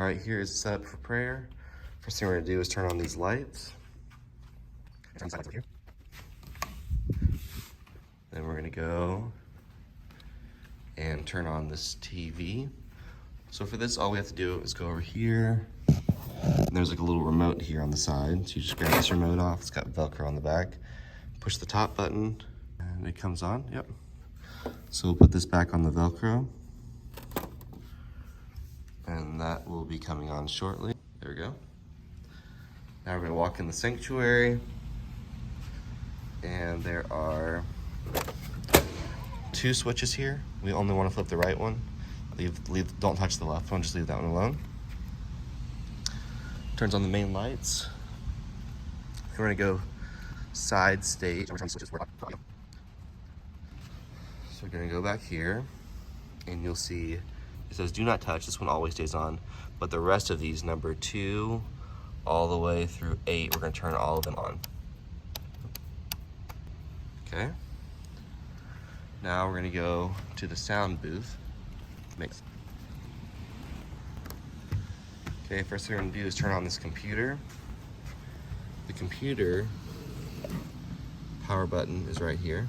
All right, here is set up for prayer. First thing we're gonna do is turn on these lights. Turn these lights over here. Then we're gonna go and turn on this TV. So for this, all we have to do is go over here. And there's like a little remote here on the side. So you just grab this remote off. It's got Velcro on the back. Push the top button and it comes on. Yep. So we'll put this back on the Velcro. And that will be coming on shortly. There we go. Now we're gonna walk in the sanctuary. And there are 2 switches here. We only want to flip the right one. Don't touch the left one, just leave that one alone. Turns on the main lights. And we're gonna go side stage. So we're gonna go back here and you'll see it says do not touch. This one always stays on, but the rest of these, number 2 all the way through 8, we're gonna turn all of them on. Okay. Now we're gonna go to the sound booth. Mix. Okay, first thing we're gonna do is turn on this computer. The computer power button is right here.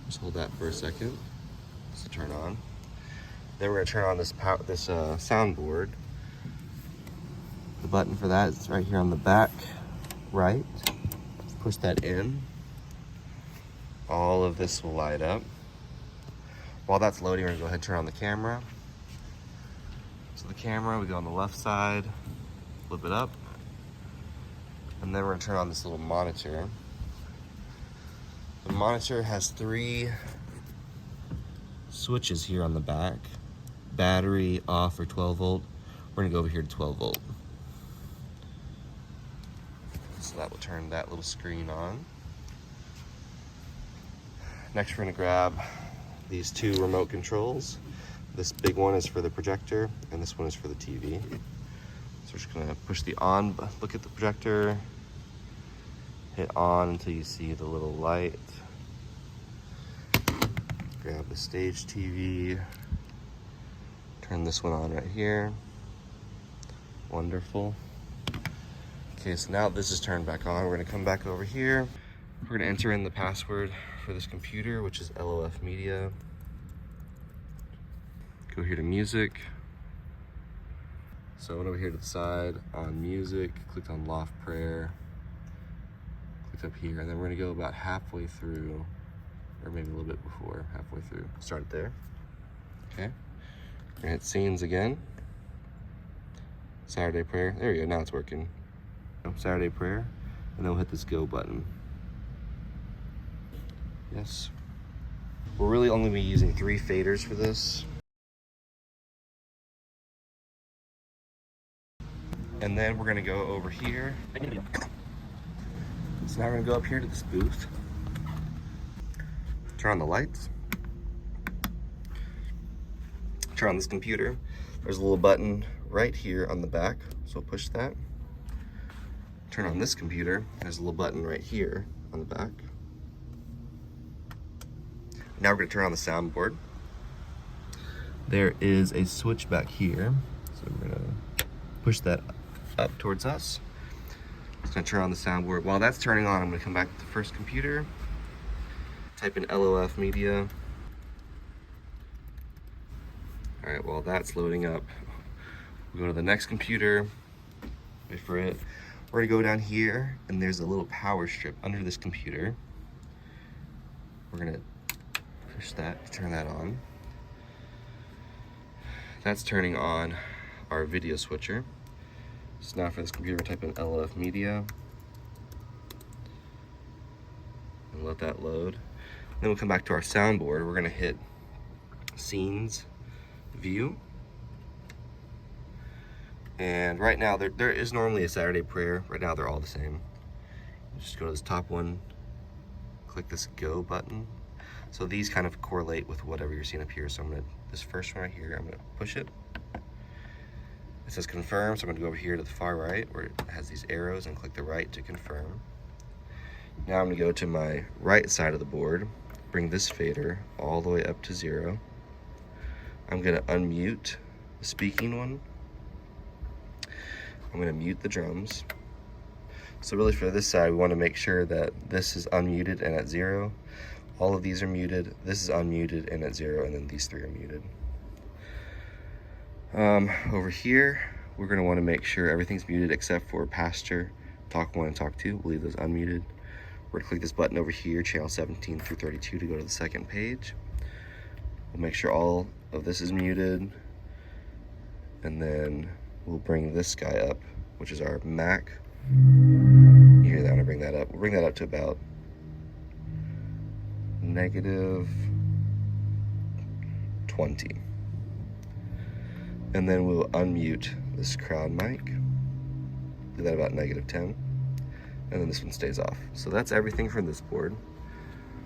Just hold that for a second. Just to turn on. Then we're gonna turn on this soundboard. The button for that is right here on the back, right. Push that in. All of this will light up. While that's loading, we're gonna go ahead and turn on the camera. So the camera, we go on the left side, flip it up, and then we're gonna turn on this little monitor. The monitor has 3 switches here on the back. Battery off or 12 volt. We're gonna go over here to 12 volt. So that will turn that little screen on. Next, we're gonna grab these 2 remote controls. This big one is for the projector, and this one is for the TV. So we're just gonna push the on, look at the projector, hit on until you see the little light. Grab the stage TV, turn this one on right here. Wonderful. Okay, so now this is turned back on. We're gonna come back over here. We're gonna enter in the password for this computer, which is LOF Media. Go here to music. So I went over here to the side on music, clicked on Loft Prayer, clicked up here, and then we're gonna go about halfway through, or maybe a little bit before, halfway through. Start it there. Okay. We're gonna hit scenes again. Saturday prayer. There we go, now it's working. Saturday prayer, and then we'll hit this go button. Yes. We'll really only be using 3 faders for this. And then we're gonna go over here. So now we're gonna go up here to this booth. Turn on the lights. Turn on this computer. There's a little button right here on the back, so push that. Turn on this computer. There's a little button right here on the back. Now we're gonna turn on the soundboard. There is a switch back here, so we're gonna push that up towards us. It's gonna turn on the soundboard. While that's turning on, I'm gonna come back to the first computer, type in LOF Media. All right, while that's loading up, we'll go to the next computer, wait for it. We're gonna go down here, and there's a little power strip under this computer. We're gonna push that to turn that on. That's turning on our video switcher. So now for this computer, type in LOF Media. And let that load. Then we'll come back to our soundboard. We're gonna hit Scenes, View. And right now, there is normally a Saturday prayer. Right now, they're all the same. Just go to this top one, click this Go button. So these kind of correlate with whatever you're seeing up here. So this first one right here, I'm gonna push it. It says confirm, so I'm gonna go over here to the far right where it has these arrows and click the right to confirm. Now I'm gonna go to my right side of the board, bring this fader all the way up to 0. I'm gonna unmute the speaking one I'm gonna mute the drums. So really for this side, we wanna make sure that this is unmuted and at 0. All of these are muted, this is unmuted and at 0, and then these 3 are muted. Over here, we're gonna wanna make sure everything's muted except for pasture, talk 1 and talk 2. We'll leave those unmuted. We're gonna click this button over here, channel 17 through 32, to go to the second page. We'll make sure all of this is muted, and then we'll bring this guy up, which is our Mac. You hear that? I'm gonna bring that up. We'll bring that up to about -20. And then we'll unmute this crowd mic. Do that about -10. And then this one stays off. So that's everything for this board.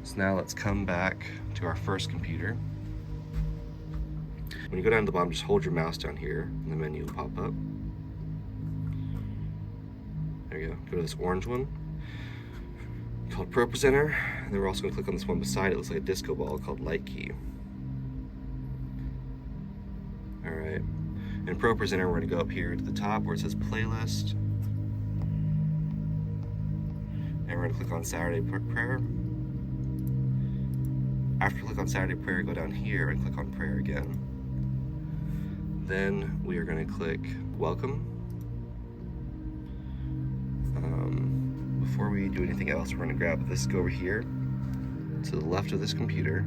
So now let's come back to our first computer. When you go down to the bottom, just hold your mouse down here and the menu will pop up. There you go. Go to this orange one called Pro Presenter. And then we're also going to click on this one beside it. It looks like a disco ball called Light Key. Alright. In Pro Presenter, we're going to go up here to the top where it says Playlist. And we're going to click on Saturday Prayer. After you click on Saturday Prayer, go down here and click on Prayer again. Then we are going to click Welcome. Before we do anything else, we're going to grab this, go over here to the left of this computer.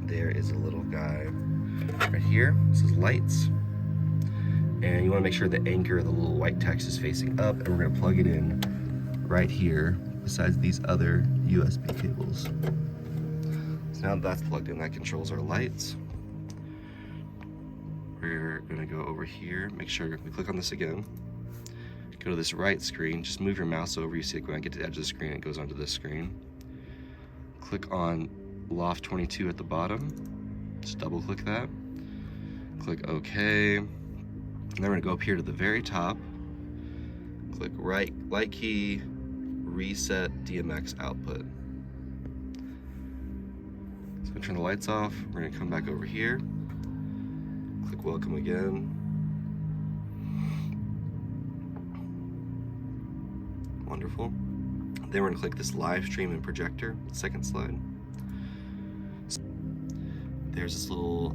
There is a little guy right here. This is lights. And you want to make sure the anchor, the little white text, is facing up, and we're going to plug it in right here besides these other USB cables. So now that that's plugged in, that controls our lights. We're going to go over here, make sure we click on this again. Go to this right screen, just move your mouse over. You see it when I get to the edge of the screen, it goes onto this screen. Click on Loft 22 at the bottom. Just double click that. Click OK. And then we're going to go up here to the very top. Click Light Key, Reset DMX Output. So turn the lights off. We're going to come back over here. Click Welcome again. Wonderful. Then we're going to click this live stream and projector, second slide. There's this little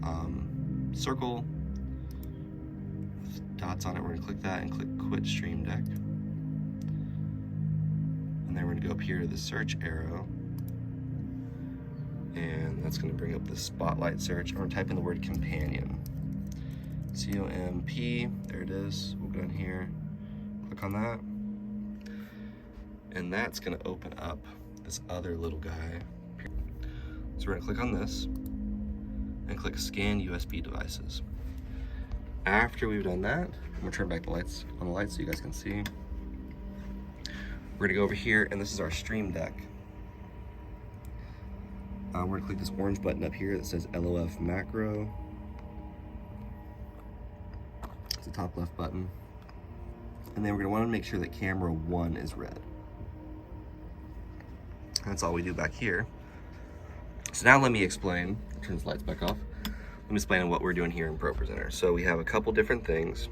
circle with dots on it. We're going to click that and click Quit Stream Deck. And then we're going to go up here to the search arrow. And that's going to bring up the spotlight search. And we're typing the word companion. C-O-M-P, there it is. We'll go in here, click on that. And that's gonna open up this other little guy. So we're gonna click on this and click Scan USB Devices. After we've done that, I'm gonna turn back the lights on the lights so you guys can see. We're gonna go over here, and this is our Stream Deck. We're gonna click this orange button up here that says LOF Macro. It's the top left button. And then we're gonna wanna make sure that camera 1 is red. That's all we do back here. So now let me explain, turn the lights back off. Let me explain what we're doing here in Pro Presenter. So we have a couple different things.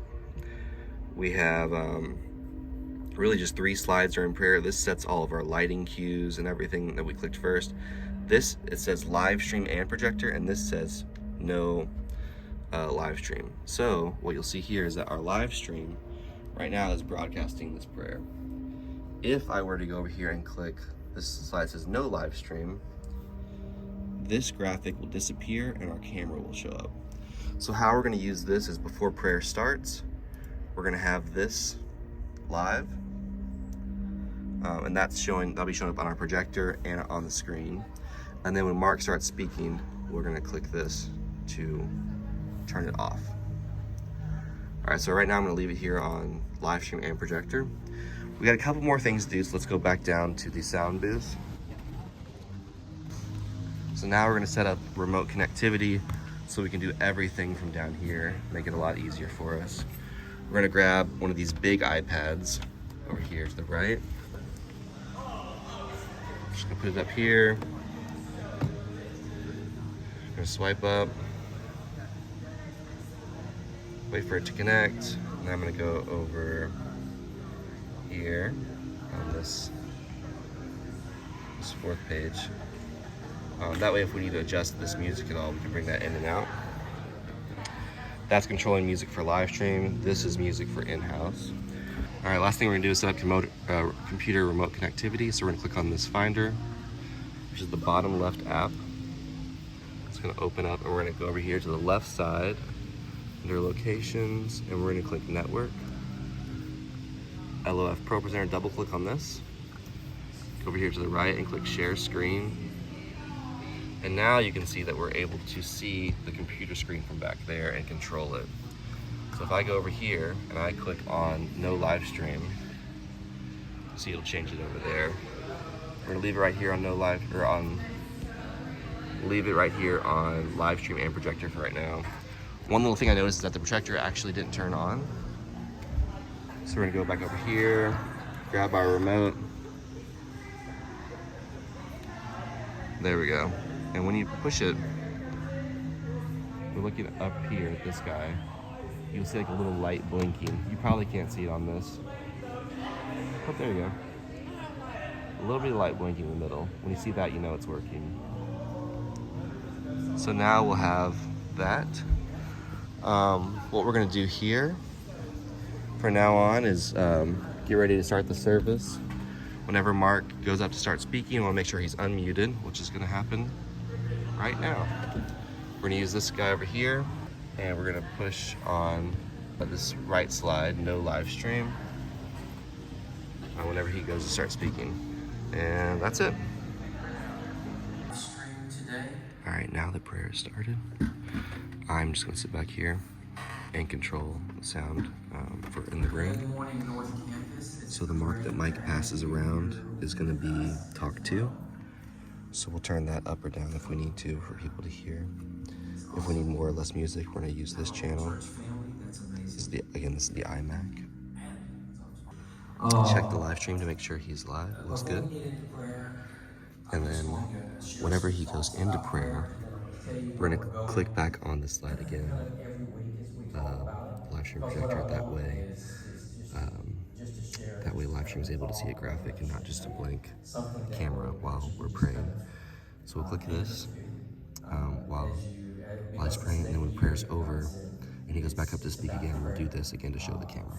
We have really just 3 slides during prayer. This sets all of our lighting cues and everything that we clicked first. This, it says live stream and projector, and this says no live stream. So what you'll see here is that our live stream right now is broadcasting this prayer. If I were to go over here and click, this slide says no live stream, this graphic will disappear and our camera will show up. So how we're going to use this is before prayer starts, we're going to have this live, and that'll be showing up on our projector and on the screen. And then when Mark starts speaking, we're going to click this to turn it off. All right, so right now I'm going to leave it here on live stream and projector. We got a couple more things to do, so let's go back down to the sound booth. So now we're going to set up remote connectivity so we can do everything from down here, make it a lot easier for us. We're going to grab one of these big iPads over here to the right. Just going to put it up here. Going to swipe up. Wait for it to connect, and I'm gonna go over here on this fourth page. That way if we need to adjust this music at all, we can bring that in and out. That's controlling music for live stream. This is music for in-house. All right, last thing we're gonna do is set up computer remote connectivity. So we're gonna click on this Finder, which is the bottom left app. It's gonna open up, and we're gonna go over here to the left side under locations, and we're gonna click network. LOF Pro Presenter, double click on this. Go over here to the right and click share screen. And now you can see that we're able to see the computer screen from back there and control it. So if I go over here and I click on no live stream, see it'll change it over there. We're gonna leave it right here on no live, or on, leave it right here on live stream and projector for right now. One little thing I noticed is that the projector actually didn't turn on. So we're gonna go back over here, grab our remote. There we go. And when you push it, we're looking up here at this guy. You'll see like a little light blinking. You probably can't see it on this. Oh, there you go. A little bit of light blinking in the middle. When you see that, you know it's working. So now we'll have that. What we're gonna do here from now on is get ready to start the service. Whenever Mark goes up to start speaking, we'll make sure he's unmuted, which is gonna happen right now. We're gonna use this guy over here, and we're gonna push on this right slide, no live stream, whenever he goes to start speaking. And that's it. All right, now the prayer is started. I'm just gonna sit back here and control the sound for in the room. So the mark that Mike passes around is gonna be talk to. So we'll turn that up or down if we need to for people to hear. If we need more or less music, we're gonna use this channel. This is the iMac. Check the live stream to make sure he's live. It looks good. And then whenever he goes into prayer, we're gonna click back on the slide again. Live stream projector that way. That way live stream is able to see a graphic and not just a blank camera while we're praying. So we'll click this while he's praying, and then when prayer's over and he goes back up to speak again, we'll do this again to show the camera.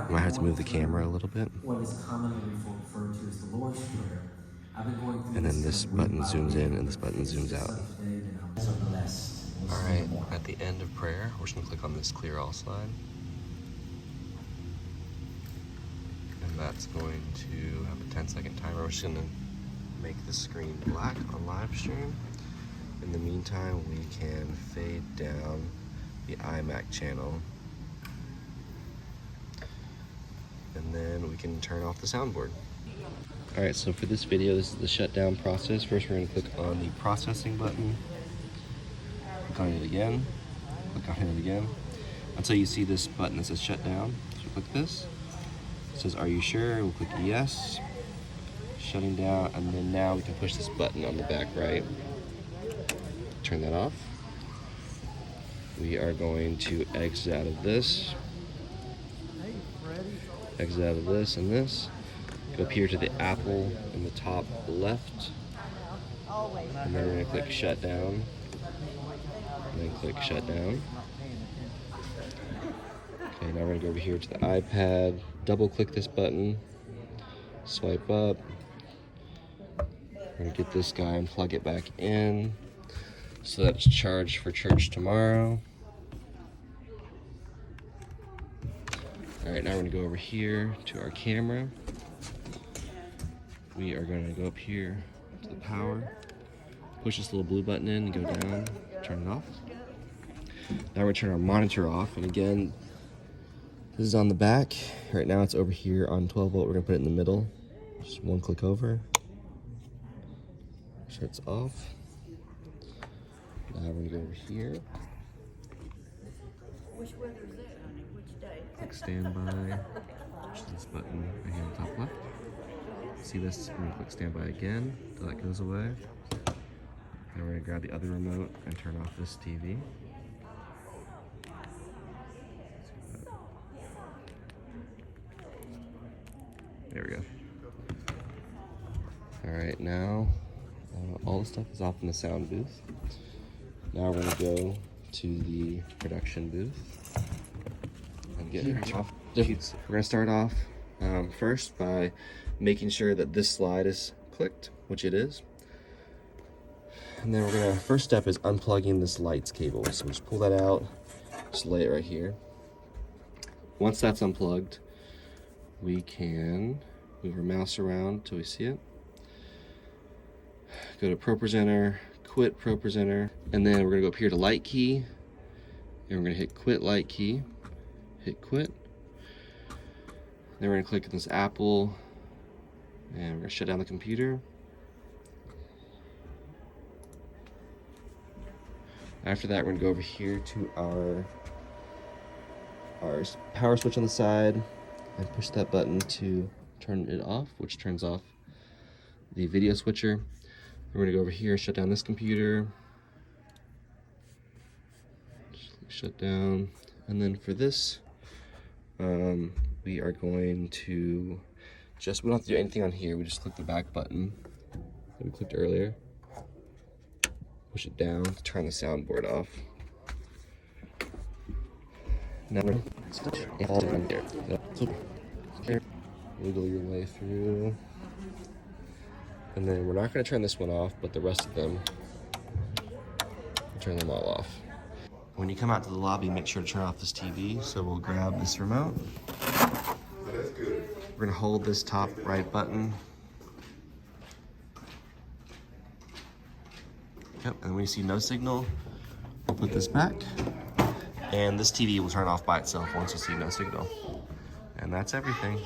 We might have to move the camera a little bit. And then this button zooms in and this button zooms out. All right, at the end of prayer, we're just gonna click on this clear all slide. And that's going to have a 10-second timer. We're just gonna make the screen black on live stream. In the meantime, we can fade down the iMac channel. And then we can turn off the soundboard. All right, so for this video, this is the shutdown process. First, we're gonna click on the processing button. Click on it again, click on it again, until you see this button that says shutdown. So click this. It says, are you sure? We'll click yes. Shutting down, and then now we can push this button on the back right. Turn that off. We are going to exit out of this. Exit out of this and this. Go up here to the Apple in the top left. And then we're gonna click shutdown. And then click shutdown. Okay, now we're gonna go over here to the iPad, double click this button, swipe up. We're gonna get this guy and plug it back in so that it's charged for church tomorrow. All right, now we're gonna go over here to our camera. We are gonna go up here to the power, push this little blue button in and go down, turn it off. Now we're gonna turn our monitor off, and again, this is on the back. Right now it's over here on 12 volt. We're gonna put it in the middle. Just one click over. So it's off. Now we're gonna go over here. Which weather is that, honey? Which day? Click standby. Push this button right here on the top left. See this? We're gonna click standby again until that goes away. And we're gonna grab the other remote and turn off this TV. There we go. All right, now all the stuff is off in the sound booth. Now we're gonna go to the production booth and get off. We're gonna start off first by making sure that this slide is clicked, which it is. And then first step is unplugging this lights cable. So just pull that out, just lay it right here. Once that's unplugged, we can move our mouse around till we see it. Go to ProPresenter, quit ProPresenter, and then we're gonna go up here to light key, and we're gonna hit quit light key, hit quit. Then we're gonna click on this Apple, and we're gonna shut down the computer. After that, we're gonna go over here to our power switch on the side and push that button to turn it off, which turns off the video switcher. We're gonna go over here, shut down this computer, shut down, and then for this, we are going to we don't have to do anything on here, we just click the back button that we clicked earlier, push it down to turn the soundboard off. Now wiggle your way through. And then we're not going to turn this one off, but the rest of them, we'll turn them all off. When you come out to the lobby, make sure to turn off this TV. So we'll grab this remote. We're going to hold this top right button. Yep, and when you see no signal, we'll put this back. And this TV will turn off by itself once you see no signal. And that's everything.